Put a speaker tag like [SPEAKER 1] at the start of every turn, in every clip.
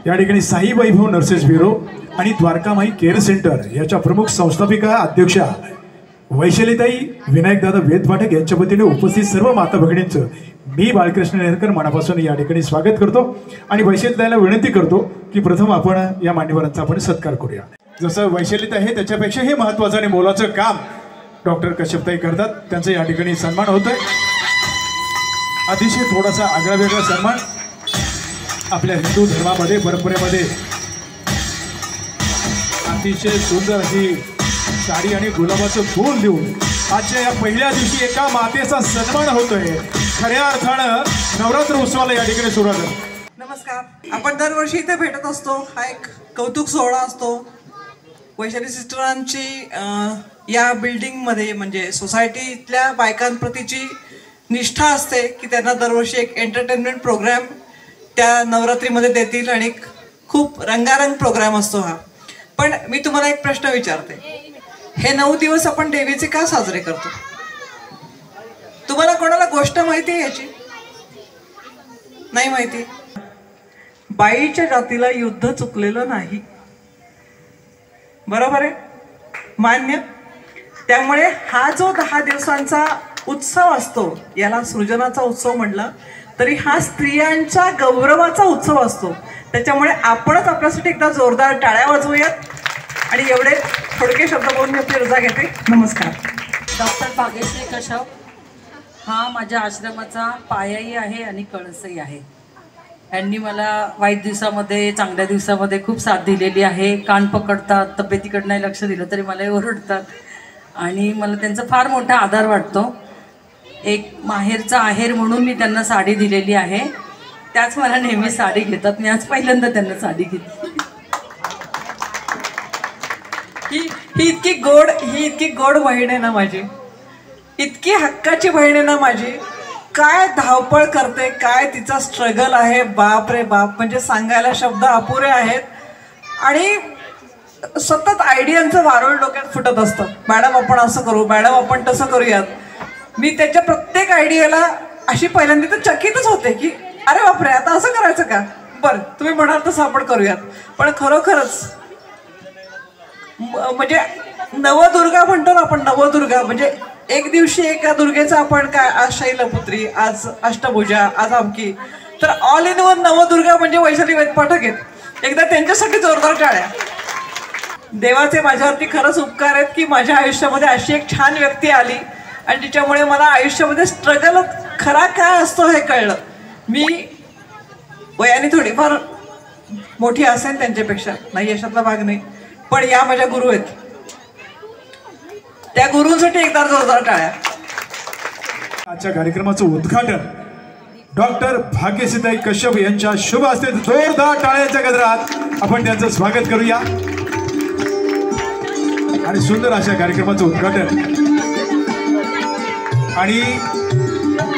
[SPEAKER 1] या ठिकाणी साई वैभव nurses bureau आणि द्वारकामाई केअर सेंटर याच्या प्रमुख संस्थापिका अध्यक्षा वैशालीताई विनायकदादा वेदपाठक यांच्या वतीने उपस्थित सर्व माता भगिनींचं मी बाळकृष्ण नेरकर मनापासून या ठिकाणी स्वागत करतो आणि वैशालीताईला विनंती करतो की प्रथम आपण या मान्यवरांचा आपण सत्कार करूया। जसं वैशालीताई आहे त्याच्यापेक्षा हे महत्त्वाचं आणि मोलाचं काम डॉक्टर कश्यपताई करतात, त्यांचा या ठिकाणी सन्मान होतोय। अतिशय थोडासा आगळा वेगळा सन्मान आपल्या हिंदू धर्मामध्ये परंपरेमध्ये अतिशय सुंदर अशी साडी आणि गुलाबाचं फूल देऊन आजच्या या पहिल्या दिवशी एका मातेचा सन्मान होतोय। खऱ्या अर्थानं नवरात्र उत्सवाला या ठिकाणी सुरुवात आहे।
[SPEAKER 2] नमस्कार, आपण दरवर्षी इथे भेटत असतो, हा एक कौतुक सोहळा असतो। वैशाली सिस्टरांची या बिल्डिंगमध्ये म्हणजे सोसायटीतल्या बायकांप्रतीची निष्ठा असते की त्यांना दरवर्षी एक एंटरटेनमेंट प्रोग्राम त्या नवरात्रीमध्ये देतील आणि खूप रंगारंग प्रोग्राम असतो हा। पण मी तुम्हाला एक प्रश्न विचारते, हे 9 दिवस आपण देवीचे का साजरे करतो? तुम्हाला कोणाला गोष्ट माहिती आहे याची? नाही माहिती? बाईच्या जातीला युद्ध चुकलेलं नाही, बरोबर आहे? मान्य? त्यामुळे हा जो 10 दिवसांचा उत्सव असतो, याला सृजनाचा उत्सव म्हटलं तरी हा स्त्रियांच्या गौरवाचा उत्सव असतो। त्याच्यामुळे आपणच आपल्यासाठी एकदा जोरदार टाळ्या वाजवूयात आणि एवढे थोडके शब्द बोलून मी आपली रजा घेते। नमस्कार।
[SPEAKER 3] डॉक्टर भाग्यश्री कश्यप हा माझ्या आश्रमाचा पायाही आहे आणि कळसही आहे। यांनी मला वाईट दिवसामध्ये चांगल्या दिवसामध्ये खूप साथ दिलेली आहे। कान पकडतात, तब्येतीकडे नाही लक्ष दिलं तरी मला ओरडतात आणि मला त्यांचा फार मोठा आधार वाटतो। एक माहेरचा आहेर म्हणून मी त्यांना साडी दिलेली आहे, त्याच मला नेहमी साडी घेतात। मी आज पहिल्यांदा त्यांना साडी घेतली।
[SPEAKER 2] ही इतकी गोड बहीण आहे ना माझी, इतकी हक्काची बहीण आहे ना माझी। काय धावपळ करते, काय तिचा स्ट्रगल आहे, बाप रे बाप, म्हणजे सांगायला शब्द अपुरे आहेत। आणि सतत आयडियांचं वारुळ डोक्यात फुटत असतं, मॅडम आपण असं करू, मॅडम आपण तसं करूयात। मी त्याच्या प्रत्येक आयडियाला अशी पहिल्यांदा तर चकितच होते की अरे बापरे, आता असं करायचं का? बरं, तुम्ही म्हणाल तसं आपण करूयात। पण खरोखरच म्हणजे नवदुर्गा म्हणतो ना आपण, नवदुर्गा म्हणजे एक दिवशी एका दुर्गेचं आपण काय, आज शैलपुत्री, आज अष्टभुजा, आज आमकी, तर ऑल इन वन नवदुर्गा म्हणजे वैशाली वेदपाठक आहेत। एकदा त्यांच्यासाठी जोरदार टाळ्या। देवाचे माझ्यावरती खरंच उपकार आहेत की माझ्या आयुष्यामध्ये अशी एक छान व्यक्ती आली आणि तिच्यामुळे मला आयुष्यामध्ये स्ट्रगल खरा काय असतो हे कळलं। मी वयाने थोडीफार मोठी असेल त्यांच्यापेक्षा, नाही यशातला भाग नाही, पण या माझ्या गुरु आहेत, त्या गुरूंसाठी एकदा जोरदार टाळ्या।
[SPEAKER 1] आजच्या कार्यक्रमाचं उद्घाटन डॉक्टर भाग्यश्रीताई कश्यप यांच्या शुभ हस्ते जोरदार टाळ्यांच्या गजरात आपण त्यांचं स्वागत करूया आणि सुंदर अशा कार्यक्रमाचं उद्घाटन। आणि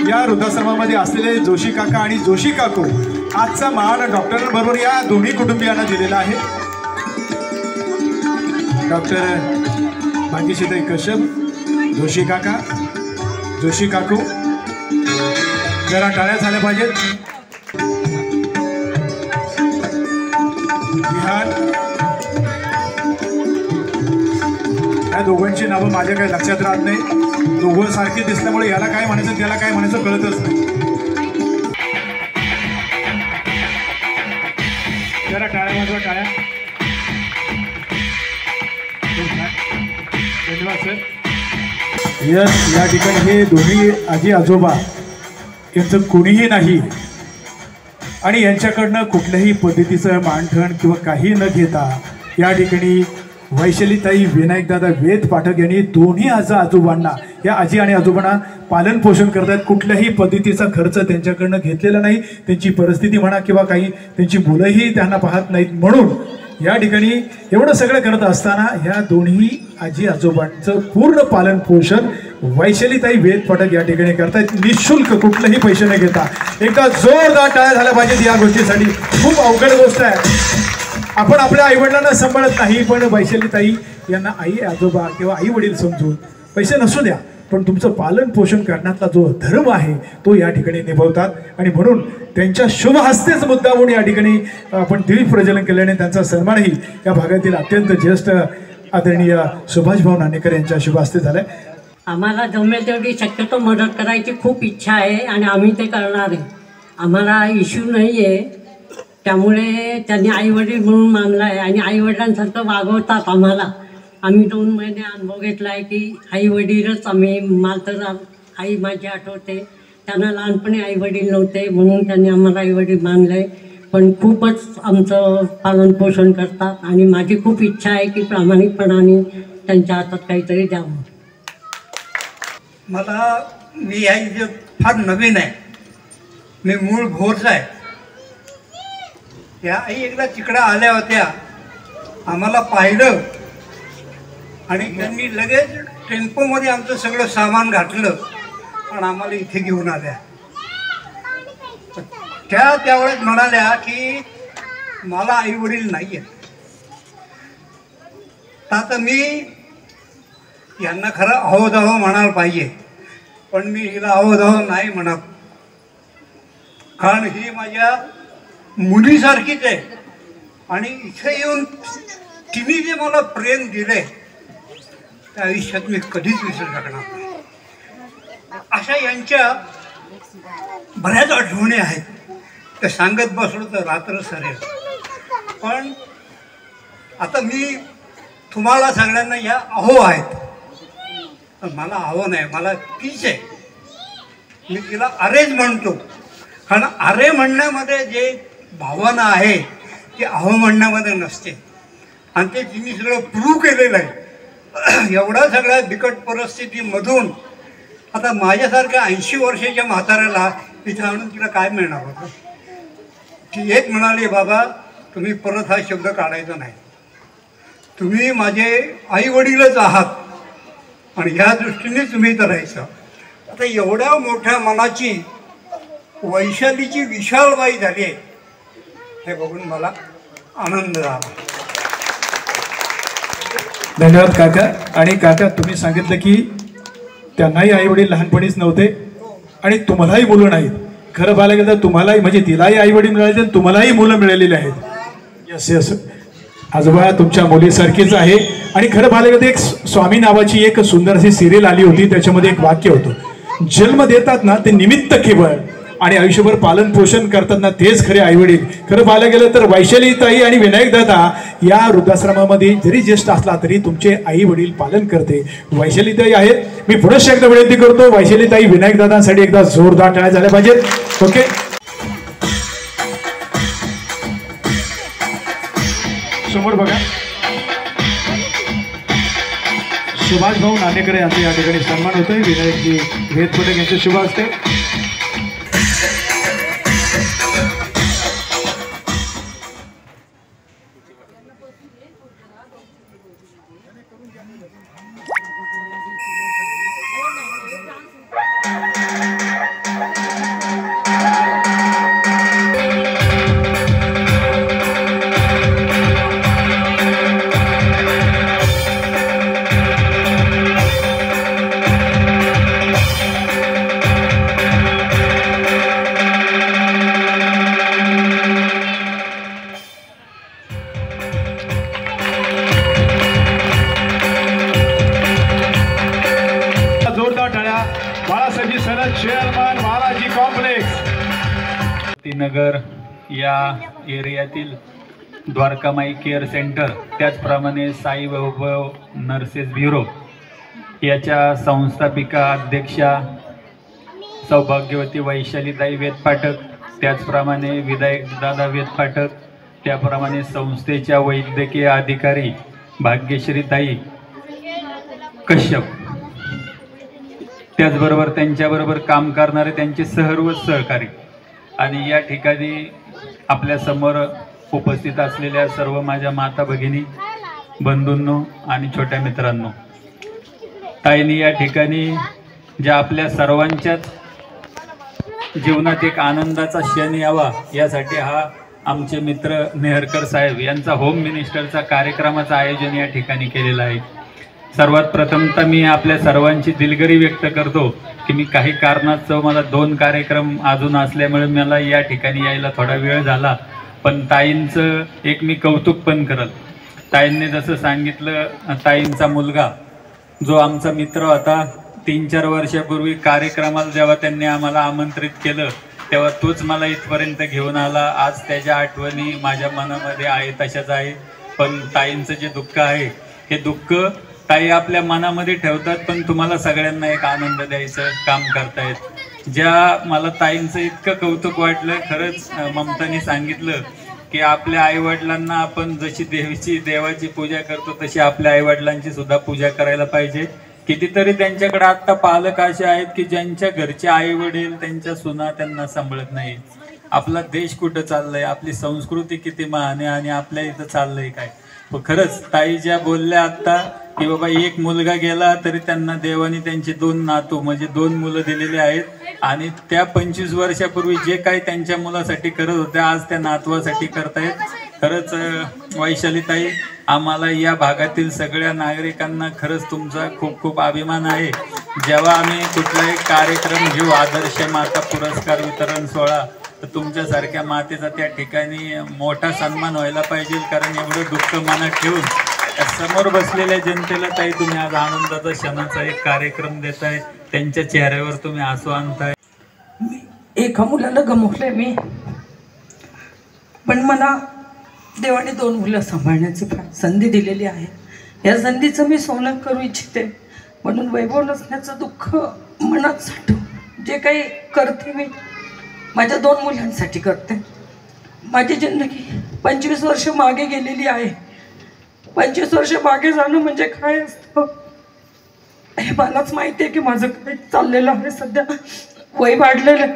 [SPEAKER 1] या वृद्धाश्रमामध्ये असलेले जोशी काका आणि जोशी काकू आजचा मान डॉक्टरांबरोबर या दोन्ही कुटुंबियांना दिलेला आहे। डॉक्टर भाग्यश्रीताई कश्यप, जोशी काका, जोशी काकू, जरा टाळ्या झाल्या पाहिजेत। या दोघांची नावं माझ्या काही लक्षात राहत नाही, दोघं सारखे दिसल्यामुळे याला काय म्हणायचं त्याला काय म्हणायचं कळतच नाही। जरा टाळ्या वाजवा, टाळ्या। धन्यवाद सर। या ठिकाणी हे दोन्ही आजी आजोबा यांचं कोणीही नाही आणि यांच्याकडनं कुठल्याही पद्धतीचं मानधन किंवा काही न घेता या ठिकाणी वैशालीताई विनायकदादा वेदपाठक यांनी दोन्ही आजोबांना, या आजी आणि आजोबांना पालन पोषण करतात। कुठल्याही पद्धतीचा खर्च त्यांच्याकडनं घेतलेला नाही, त्यांची परिस्थिती म्हणा किंवा काही त्यांची मुलंही त्यांना पाहत नाहीत, म्हणून या ठिकाणी एवढं सगळं करत असताना ह्या दोन्ही आजी आजोबांचं पूर्ण पालन पोषण वैशालीताई वेदपाठक या ठिकाणी करतात, निःशुल्क, कुठलेही पैसे न घेता। एकदा जोरदार टाळ्या झाल्या पाहिजेत या गोष्टीसाठी। खूप अवघड गोष्ट आहे, आपण आपल्या आईवडिलांना सांभाळत नाही, पण वैशालीताई यांना आई आजोबा किंवा आई वडील समजून पैसे नसू द्या पण तुमचं पालन पोषण करण्याचा जो धर्म आहे तो या ठिकाणी निभवतात. आणि म्हणून त्यांच्या शुभ हस्तेच मुद्दा म्हणून या ठिकाणी आपण दिव्य प्रज्वलन केल्याने त्यांचा सन्मानही या भागातील अत्यंत ज्येष्ठ आदरणीय सुभाषभाऊ नाणेकर यांच्या शुभ हस्ते झालाय.
[SPEAKER 4] आम्हाला जमेल तेवढी शक्यतो मदत करायची खूप इच्छा आहे आणि आम्ही ते करणार आहे. आम्हाला इश्यू नाही आहे, त्यामुळे त्यांनी आईवडील म्हणून मानलं आहे आणि आईवडिलांसारखं वागवतात आम्हाला. आम्ही 2 महिने अनुभव घेतला आहे की आईवडीलच आम्ही, मला तर आई माझी आठवते, त्यांना लहानपणी आईवडील नव्हते म्हणून त्यांनी आम्हाला आईवडील मानलं आहे. पण खूपच आमचं पालनपोषण करतात आणि माझी खूप इच्छा आहे की प्रामाणिकपणाने त्यांच्या हातात काहीतरी द्यावं.
[SPEAKER 5] मी या इथं फार नवीन आहे, मी मूळ भोरचा आहे. या आई एकदा तिकडं आल्या होत्या, आम्हाला पाहिलं आणि त्यांनी लगेच टेम्पोमध्ये आमचं सगळं सामान घातलं आणि आम्हाला इथे घेऊन आल्या. त्यावेळेस म्हणाल्या की मला आईवडील नाही आहेत. आता मी यांना खरं अहोदाहो म्हणायला पाहिजे, पण मी हिला अहोदाहो नाही म्हणत, कारण ही माझ्या मुलीसारखीच आहे. आणि इथे येऊन तिने जे मला प्रेम दिले त्या आयुष्यात मी कधीच विसरू शकणार नाही. अशा यांच्या बऱ्याच आठवणी आहेत, त्या सांगत बसलो तर रात्र सरेल. पण आता मी तुम्हाला सगळ्यांना या अहो आहेत, पण मला अहो नाही, मला तीच आहे. मी तिला अरेच म्हणतो, कारण अरे म्हणण्यामध्ये जे भावना आहे ती अहो म्हणण्यामध्ये नसते. आणि ते तिने सगळं प्रूव्ह केलेलं आहे. एवढ्या सगळ्या बिकट परिस्थितीमधून आता माझ्यासारख्या 80 वर्षाच्या म्हाताऱ्याला तिथे आणून तिला काय मिळणार होतं. ती एक म्हणाली, बाबा तुम्ही परत हा शब्द काढायचा नाही, तुम्ही माझे आईवडीलच आहात आणि ह्या दृष्टीने तुम्ही इथं राहायचं. आता एवढ्या मोठ्या मनाची वैशालीची विशालबाई झाली आहे हे बघून मला आनंद झाला.
[SPEAKER 1] धन्यवाद काका. आणि काका तुम्ही सांगितलं की त्यांनाही आईवडील लहानपणीच नव्हते आणि तुम्हालाही मुलं नाहीत. खरं पाहायला गेलं तर तुम्हालाही, म्हणजे तिलाही आईवडील मिळाले आणि तुम्हालाही मुलं मिळालेली आहेत. यस यस, आजोबा तुमच्या मुलीसारखीच आहे. आणि खरं पाहायला गेलं तर एक स्वामी नावाची एक सुंदर अशी सिरियल आली होती, त्याच्यामध्ये एक वाक्य होतं, जन्म देतात ना ते निमित्त केवळ आणि आयुष्यभर पालन पोषण करतात ना तेच खरे आईवडील. खरं पाहायला गेलं तर वैशालीताई आणि विनायक दादा या वृद्धाश्रमामध्ये जरी ज्येष्ठ असला तरी तुमचे आई वडील पालन करते वैशालीताई आहेत. मी पुढे एकदा विनंती करतो, वैशालीताई विनायक दादांसाठी एकदा जोरदार टाळ्या झाल्या पाहिजेत. ओके, समोर बघा, सुभाषभाऊ नाणेकर यांचे या ठिकाणी सन्मान होतोय. विनायकजी वेदपटक यांचे शुभ असते.
[SPEAKER 6] नगर या एरियातील द्वारकामाई केअर सेंटर, त्याचप्रमाणे साई वैभव नर्सेस ब्युरो याच्या संस्थापिका अध्यक्षा सौभाग्यवती वैशालीताई वेदपाठक, त्याचप्रमाणे विनायक दादा वेदपाठक, त्याप्रमाणे संस्थेच्या वैद्यकीय अधिकारी भाग्यश्रीताई कश्यप, त्याचबरोबर त्यांच्याबरोबर काम करणारे त्यांचे सर्व सहकारी आणि या ठिकाणी आपल्या समोर उपस्थित असलेल्या सर्व माझ्या माता भगिनी, बंधूंनो आणि छोट्या मित्रांनो, ताईंनी या ठिकाणी ज्या आपल्या सर्वांच्याच जीवनात एक आनंदाचा क्षण यावा यासाठी हा आमचे मित्र नेहरकर साहेब यांचा होम मिनिस्टरचा कार्यक्रमाचं आयोजन या ठिकाणी केलेलं आहे. सर्वात प्रथमतः मी आपल्या सर्वांची दिलगिरी व्यक्त करतो की मी काही कारणास्तव मला 2 कार्यक्रम अजून असल्यामुळे मला या ठिकाणी यायला थोडा वेळ झाला. पण ताईंचं एक मी कौतुक पण करत. ताईंनी जसं सांगितलं, ताईंचा मुलगा जो आमचा मित्र होता 3-4 वर्षापूर्वी कार्यक्रमाला जेव्हा त्यांनी आम्हाला आमंत्रित केलं तेव्हा तोच मला इथपर्यंत घेऊन आला. आज त्याच्या आठवणी माझ्या मनामध्ये आहे तशाच आहे. पण ताईंचं जे दुःख आहे हे दुःख ताई आपल्या मनामध्ये ठेवतात, पण तुम्हाला सगळ्यांना एक आनंद द्यायचं काम करतायत. ज्या मला ताईंचं इतकं कौतुक वाटलं. खरंच ममतानी सांगितलं की आपल्या आईवडिलांना आपण जशी देवाची पूजा करतो तशी आपल्या आईवडिलांची सुद्धा पूजा करायला पाहिजे. कितीतरी त्यांच्याकडे आत्ता पालक असे आहेत की ज्यांच्या घरचे आईवडील त्यांच्या सुना त्यांना सांभाळत नाही. आपला देश कुठं चाललंय, आपली संस्कृती किती महान आहे आणि आपल्या इथं चाललंय काय. पण खरंच ताई ज्या बोलल्या आत्ता की बाबा एक मुलगा गेला तरी त्यांना देवाने त्यांचे 2 नातू म्हणजे 2 मुलं दिलेले आहेत आणि त्या 25 वर्षापूर्वी जे काही त्यांच्या मुलासाठी करत होत्या आज त्या नातवासाठी करतायत. खरंच वैशाली ताई, आम्हाला या भागातील सगळ्या नागरिकांना खरंच तुमचा खूप खूप अभिमान आहे. जेव्हा आम्ही कुठलाही कार्यक्रम घेऊ, आदर्श माता पुरस्कार वितरण सोहळा, तर तुमच्यासारख्या मातेचा त्या ठिकाणी मोठा सन्मान व्हायला पाहिजे. कारण एवढं दुःख मनात ठेवून समोर बसलेल्या जनतेला ताई तुम्ही आज आनंदाचा क्षणाचा एक कार्यक्रम देताय. त्यांच्या चेहऱ्यावर तुम्ही आसू आणताय.
[SPEAKER 3] एका मुलाला गमावलंय मी, पण मला देवाने 2 मुलं सांभाळण्याची संधी दिलेली आहे. या संधीचं मी सोनं करू इच्छिते. म्हणून वैभव नसण्याचं दुःख मनात साठवून जे काही करते मी माझ्या 2 मुलांसाठी करते. माझी जिंदगी 25 वर्ष मागे गेलेली आहे. 25 वर्ष मागे जाणं म्हणजे काय असतं हे मलाच माहिती आहे की माझं काय चाललेलं आहे. सध्या वय वाढलेलं,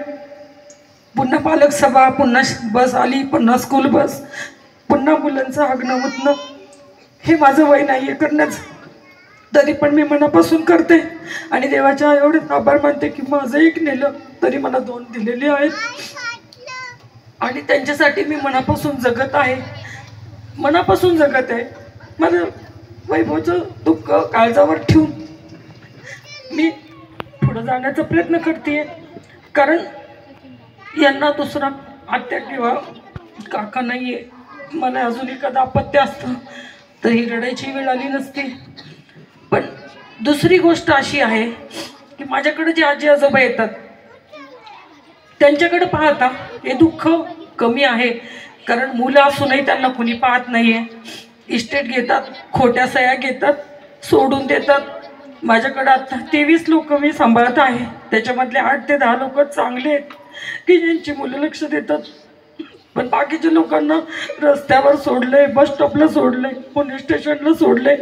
[SPEAKER 3] पुन्हा पालक सभा, पुन्हा बस आली, पुन्हा स्कूल बस, पुन्हा मुलांचं आगणं उठणं, हे माझं वय नाही आहे करण्याचं. तरी पण मी मनापासून करते आणि देवाच्या एवढे आभार मानते की माझं एक नेलं तरी मला 2 दिलेले आहेत आणि त्यांच्यासाठी मी मनापासून जगत आहे. मनापासून जगत आहे. माझं वैभवचं दुःख काळजावर ठेवून मी पुढं जाण्याचा प्रयत्न करते. कारण यांना दुसरा आत्या किंवा काका नाही आहे. मला अजून एखादं अपत्य असतं तर ही रडायची वेळ आली नसती. पण दुसरी गोष्ट अशी आहे की माझ्याकडे जे आजी आजोबा येतात त्यांच्याकडे पाहता हे दुःख कमी आहे. कारण मुलं असूनही त्यांना कुणी पाहत नाही आहे. इस्टेट घेतात, खोट्या सह्या घेतात, सोडून देतात. माझ्याकडे आता 23 लोक मी सांभाळत आहे. त्याच्यामधले 8 ते 10 लोक चांगले आहेत की ज्यांची मुलं लक्ष देतात. पण बाकीच्या लोकांना रस्त्यावर सोडले, बस स्टॉपला सोडले, पोलीस स्टेशनला सोडले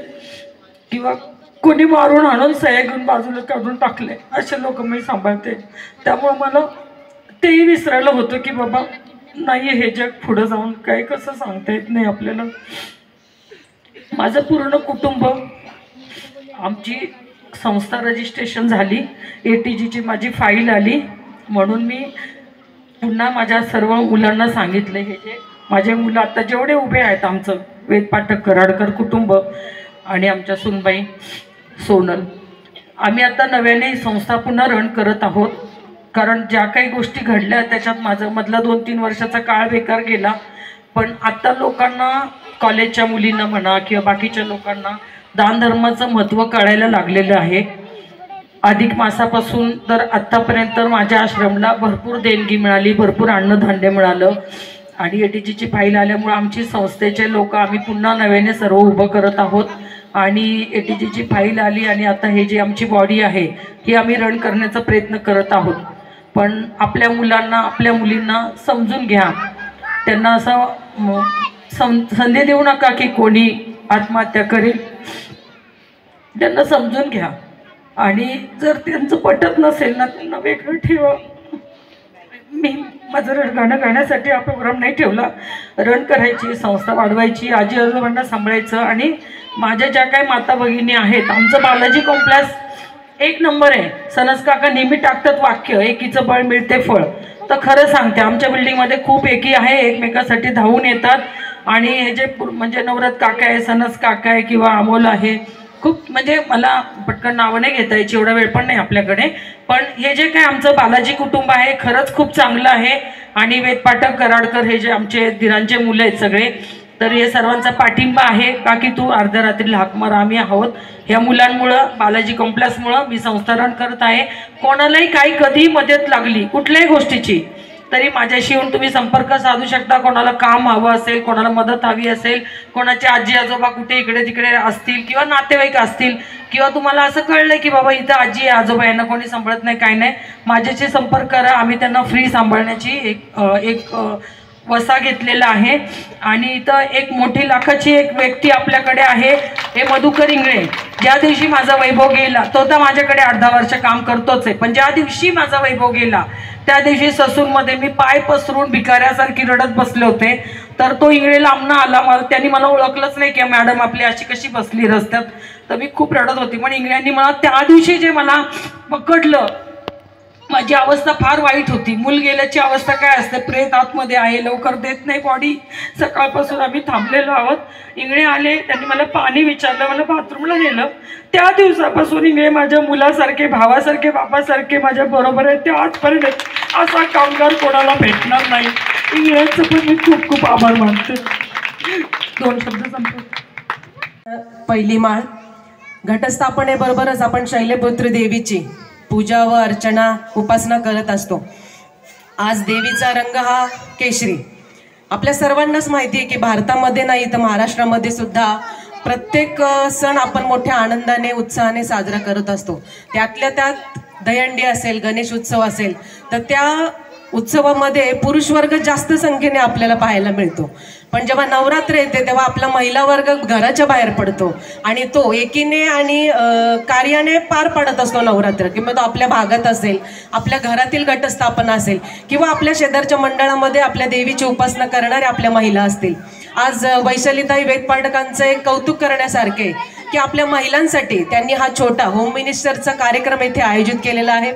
[SPEAKER 3] किंवा कोणी मारून आणून सह्या घेऊन बाजूला काढून टाकले. असे लोक मी सांभाळते. त्यामुळं मला तेही विसरायला होतं की बाबा नाही, हे जग पुढं जाऊन काय कसं सांगता येत नाही आपल्याला. माझं पूर्ण कुटुंब, आमची संस्था रजिस्ट्रेशन झाली, ATGची माझी फाईल आली. म्हणून मी पुन्हा माझ्या सर्व मुलांना सांगितले, हे जे माझे मुलं आता जेवढे उभे आहेत, आमचं वेदपाठक कराडकर कुटुंब आणि आमच्या सुनबाई सोनल, आम्ही आता नव्याने संस्था पुन्हा रन करत आहोत. कारण ज्या काही गोष्टी घडल्या त्याच्यात माझं मधला 2-3 वर्षाचा काळ बेकार गेला. पण आत्ता लोकांना, कॉलेजच्या मुलींना म्हणा किंवा बाकीच्या लोकांना दानधर्माचं महत्त्व कळायला लागलेलं आहे. अधिक मासापासून तर आत्तापर्यंत माझ्या आश्रमला भरपूर देणगी मिळाली, भरपूर अन्नधान्य मिळालं आणि ATGची फाईल आल्यामुळे आमची संस्थेचे लोक आम्ही पुन्हा नव्याने सर्व उभं करत आहोत. आणि ATGची फाईल आली आणि आता हे जी आमची बॉडी आहे ही आम्ही रन करण्याचा प्रयत्न करत आहोत. पण आपल्या मुलांना, आपल्या मुलींना समजून घ्या. त्यांना असं संधी देऊ नका की कोणी आत्महत्या करेल. त्यांना समजून घ्या आणि जर त्यांचं पटत नसेल ना त्यांना वेगळं ठेवा. मी माझं गाणं गाण्यासाठी हा प्रोग्राम नाही ठेवला. रन करायची, संस्था वाढवायची, आजी आजोबांना सांभाळायचं आणि माझ्या ज्या काही माता भगिनी आहेत, आमचं बालाजी कॉम्प्लेक्स 1 नंबर आहे. सनस काका नेहमी टाकतात वाक्य, एकीचं बळ मिळते फळ. तर खरं सांगते, आमच्या बिल्डिंगमध्ये खूप एकी आहे, एकमेकासाठी धावून येतात. आणि हे जे म्हणजे नवरत काका आहे, सनस काका आहे किंवा अमोल आहे, खूप म्हणजे मला पटकन नावं नाही घेता यायची, एवढा वेळ पण नाही आपल्याकडे. पण हे जे काय आमचं बालाजी कुटुंब आहे खरंच खूप चांगलं आहे. आणि वेद पाठक कराडकर हे जे आमचे धीरांचे मुलं आहेत सगळे, तर हे सर्वांचा पाठिंबा आहे. बाकी तू अर्ध्या रात्रीला हाक मारा आम्ही आहोत. ह्या मुलांमुळं, बालाजी कॉम्प्लेक्समुळं मी संस्थारण करत आहे. कोणालाही काही कधी मदत लागली कुठल्याही गोष्टीची तरी माझ्याशी येऊन तुम्ही संपर्क साधू शकता. कोणाला काम हवं असेल, कोणाला मदत हवी असेल, कोणाचे आजी आजोबा कुठे इकडे तिकडे असतील किंवा नातेवाईक असतील, किंवा तुम्हाला असं कळलं की बाबा इथं आजी आजोबा यांना कोणी सांभाळत नाही, काय नाही, माझ्याशी संपर्क करा. आम्ही त्यांना फ्री सांभाळण्याची एक वसा घेतलेला आहे. आणि इथं एक मोठी लाखाची एक व्यक्ती आपल्याकडे आहे, हे मधुकर इंगळे. ज्या दिवशी माझा वैभव गेला, तो तर माझ्याकडे 8-10 वर्ष काम करतोच आहे, पण ज्या दिवशी माझा वैभव गेला त्या दिवशी ससूनमध्ये मी पाय पसरून भिकाऱ्यासारखी रडत बसले होते. तर तो इंगळे लांबनं आला, त्यांनी मला ओळखलंच नाही की मॅडम आपली अशी कशी बसली रस्त्यात. तर मी खूप रडत होती. पण इंगळ्यांनी मला त्या दिवशी जे मला पकडलं, माझी अवस्था फार वाईट होती. मूल गेल्याची अवस्था काय असते, प्रेत आतमध्ये आहे, लवकर देत नाही बॉडी. सकाळपासून आम्ही थांबलेलो आहोत. इंगळे आले, त्यांनी मला पाणी विचारलं, मला बाथरूमला नेलं. त्या दिवसापासून इंगळे माझ्या मुलासारखे, भावासारखे, बापासारखे माझ्या बरोबर आहे. ते आजपर्यंत असा कामगार कोणाला भेटणार नाही. इंगळ्यांचं पण मी खूप खूप आभार मानते. 2 शब्द संपतो.
[SPEAKER 7] पहिली माळ घटस्थापनेबरोबरच आपण शैलपुत्री देवीची पूजा व अर्चना उपासना करत असतो. आज देवीचा रंग हा केशरी. आपल्या सर्वांनाच माहिती आहे की भारतामध्ये नाही तर महाराष्ट्रामध्ये सुद्धा प्रत्येक सण आपण मोठ्या आनंदाने उत्साहाने साजरा करत असतो. त्यातल्या त्यात दहीहंडी असेल, गणेश उत्सव असेल, तर त्या उत्सवामध्ये पुरुष वर्ग जास्त संख्येने आपल्याला पाहायला मिळतो. पण जेव्हा नवरात्र येते तेव्हा आपला महिला वर्ग घराच्या बाहेर पडतो आणि तो एकीने आणि कार्याने पार पाडत असतो नवरात्र. किंवा तो आपल्या भागात असेल, आपल्या घरातील घटस्थापना असेल, किंवा आपल्या शेजारच्या मंडळामध्ये आपल्या देवीची उपासना करणारे आपल्या महिला असतील. आज वैशालीताई वेदपाठकांचं एक कौतुक करण्यासारखे की आपल्या महिलांसाठी त्यांनी हा छोटा होम मिनिस्टरचा कार्यक्रम येथे आयोजित केलेला आहे.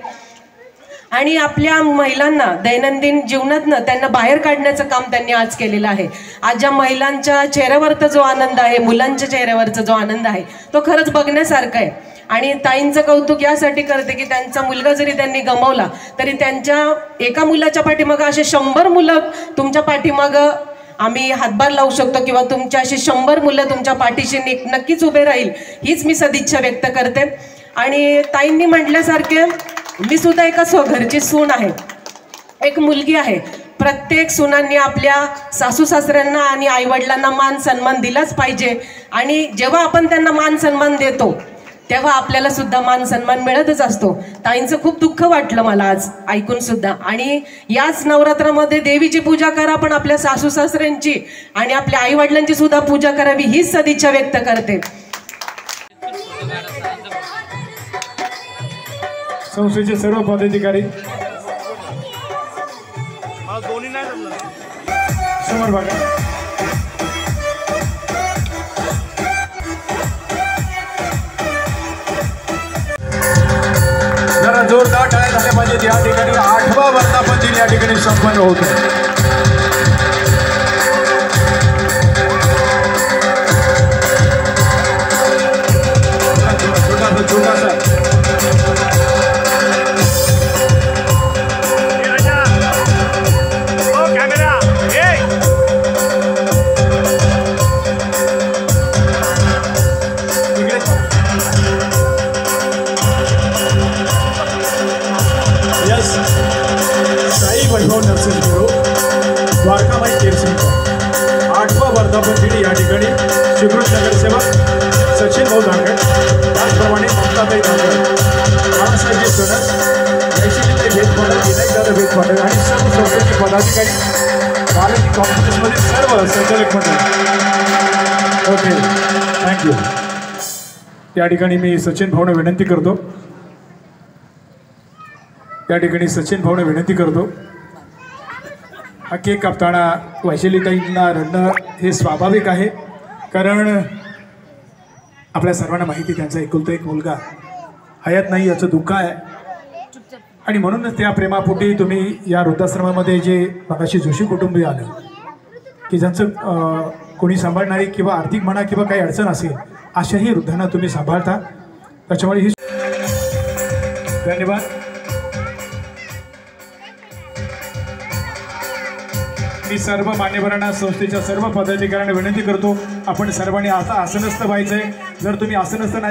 [SPEAKER 7] आणि आपल्या महिलांना दैनंदिन जीवनातनं त्यांना बाहेर काढण्याचं काम त्यांनी आज केलेलं आहे. आज ज्या महिलांच्या चेहऱ्यावरचा जो आनंद आहे, मुलांच्या चेहऱ्यावरचा जो आनंद आहे, तो खरंच बघण्यासारखा आहे. आणि ताईंचं कौतुक यासाठी करते की त्यांचा मुलगा जरी त्यांनी गमावला तरी त्यांच्या एका मुलाच्या पाठीमागं असे 100 मुलं तुमच्या मागं आम्ही हातभार लावू शकतो, किंवा तुमच्या अशी 100 मुलं तुमच्या पाठीशी नक्कीच उभे राहील, हीच मी सदिच्छा व्यक्त करते. आणि ताईंनी म्हटल्यासारखे मी सुद्धा एका स्वघरची सून आहे, एक मुलगी आहे. प्रत्येक सुनांनी आपल्या सासू सासऱ्यांना आणि आईवडिलांना मान सन्मान दिलाच पाहिजे. आणि जेव्हा आपण त्यांना मान सन्मान देतो तेव्हा आपल्याला सुद्धा मान सन्मान मिळतच असतो. ताईंचं खूप दुःख वाटलं मला आज ऐकून सुद्धा. आणि याच नवरात्रामध्ये देवीची पूजा करा, पण आपल्या सासू सासऱ्यांची आणि आपल्या आईवडिलांची सुद्धा पूजा करावी, हीच सदिच्छा व्यक्त करते.
[SPEAKER 1] संस्थेचे सर्व पदाधिकारी समोर बघा. जरा जोरदार टाळ्या झाल्या पाहिजेत. या ठिकाणी 8वा वर्धापन दिन या ठिकाणी संपन्न होत आहे. छोटासा द्वारकामाई केअर सेंटर 8वा वर्धापन दिन या ठिकाणी स्वीकृत नगरसेवक सचिन भाऊ धांगड, त्याचप्रमाणे ममताताई धांगड, बाळासाहेब सोनस, वैशिलीताई वेदपाठक, विनायकदादा वेदपाठक आणि सर्व संस्थेचे पदाधिकारी, बालाजी कॉम्प्लेक्समधील सर्व संचालक मंडळ. Okay, thank you. या ठिकाणी मी सचिन भाऊंना विनंती करतो, हा केक कापताना वैशालीताईंना रडणं हे स्वाभाविक आहे. कारण आपल्या सर्वांना माहिती त्यांचा एकुलता एक मुलगा हयात नाही याचं दुःख आहे. आणि म्हणूनच त्या प्रेमापोटी तुम्ही या वृद्धाश्रमामध्ये जे मगाशी जोशी कुटुंबीय आलं की ज्यांचं कोणी सांभाळणारी किंवा आर्थिक म्हणा किंवा काही अडचण असेल अशाही वृद्धांना तुम्ही सांभाळता, त्याच्यामुळे ही धन्यवाद. मी सर्व मान्यवरांना, संस्थेच्या सर्व पदाधिकाऱ्यांना विनंती करतो, आपण सर्वांनी आता आसनस्थ व्हायचंय. जर तुम्ही आसनस्थ नाही